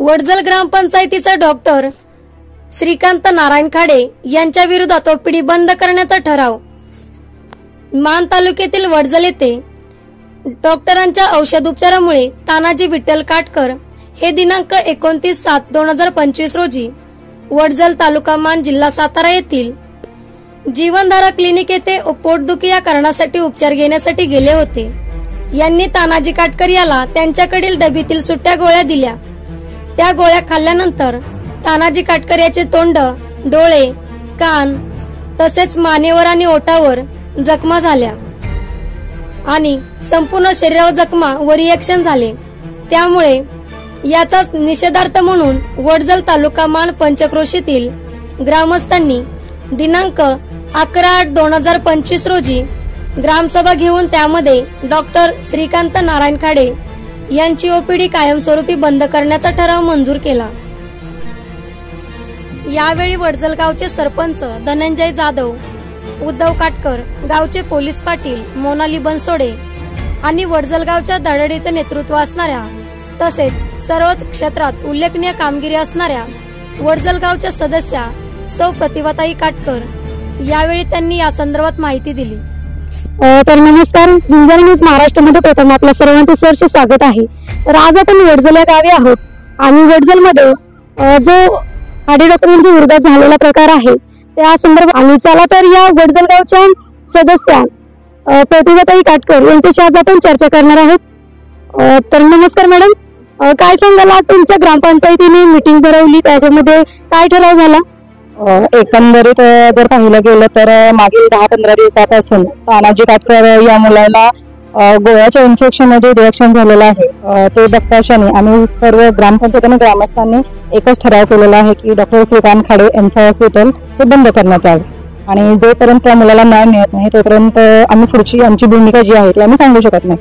वडजल ग्रामपंचायतीचा डॉक्टर श्रीकांत नारायण खाडे यांच्या विरोधात ओपीडी बंद करण्याचा ठराव। मान तालुक्यातील वडजल येथे डॉक्टरांच्या औषधोपचारामुळे तानाजी विठ्ठल काटकर हे दिनांक 29/7/2025 रोजी वडजल तालुका मान जिल्हा सातारा येथील जीवनधारा क्लिनिक येथे पोटदुखी या कारणासाठी उपचार घेण्यासाठी गेले होते। यांनी तानाजी काटकर याला त्यांच्याकडील डबीतील सुट्ट्या गोळ्या दिल्या। त्या गोळ्या खाल्ल्यानंतर तानाजी काटकर याचे तोंड, डोळे, कान तसेच मानेवर आणि ओठावर जखमा झाल्या आणि संपूर्ण शरीरावर जखमा व रिएक्शन झाले। त्यामुळे याचा निषेधार्थ म्हणून वडजल तालुका मान पंचक्रोशीतील ग्रामस्थांनी दिनांक 11/8/2025 रोजी ग्रामसभा घेऊन त्यामध्ये डॉक्टर श्रीकांत नारायण खाडे यांची ओपीडी कायमस्वरूपी बंद करण्याचा ठराव मंजूर केला। यावेळी वडजल गावचे सरपंच धनंजय जाधव, उद्धव काटकर, गावचे पोलीस पाटील मोनाली बनसोडे आणि वडजल गावच्या धडाडीचे नेतृत्व असणाऱ्या तसेच सर्वच क्षेत्रात उल्लेखनीय कामगिरी असणाऱ्या वडजल गावच्या सदस्या सौ प्रतिभाताई काटकर यावेळी त्यांनी या संदर्भात माहिती दिली। तर नमस्कार, झुंजार न्यूज महाराष्ट्रामध्ये प्रथम आपल्या सर्वांचे सहर्ष स्वागत आहे। तर आज आपण वडजल या गावी आहोत आणि वडजल मध्ये जो खाडे डॉक्टरांच्या विरोधात झालेला प्रकार आहे त्या संदर्भात आणि चला तर या वडजल गावच्या सदस्या प्रतिभाताई काटकर यांच्याशी आज आपण चर्चा करणार आहोत। तर नमस्कार मॅडम, काय सांगाल, आज तुमच्या ग्रामपंचायतीने मीटिंग भरवली, त्याच्यामध्ये काय ठराव झाला? एकंदरीत जर पाहिलं गेलं तर मागील 10-15 दिवसापासून तानाजी काटकर या मुलाला गोळ्याच्या इन्फेक्शन मध्ये रिएक्शन झालेलं आहे। ते बघताक्षणी आम्ही सर्व ग्रामपंचायत आणि ग्रामस्थांनी एकच ठराव केलेला आहे की डॉक्टर श्रीकांत खाडे यांचं हॉस्पिटल हे बंद करण्यात यावे आणि जोपर्यंत त्या मुलाला न्याय मिळत नाही तोपर्यंत आम्ही पुढची आमची भूमिका जी आहे ती आम्ही सांगू शकत नाही।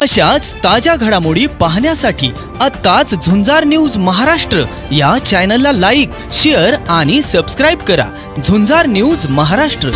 अशाच ताज्या घडामोडी पाहण्यासाठी आत्ताच झुंजार न्यूज महाराष्ट्र या चॅनलला लाईक, शेअर आणि सबस्क्राईब करा। झुंजार न्यूज महाराष्ट्र।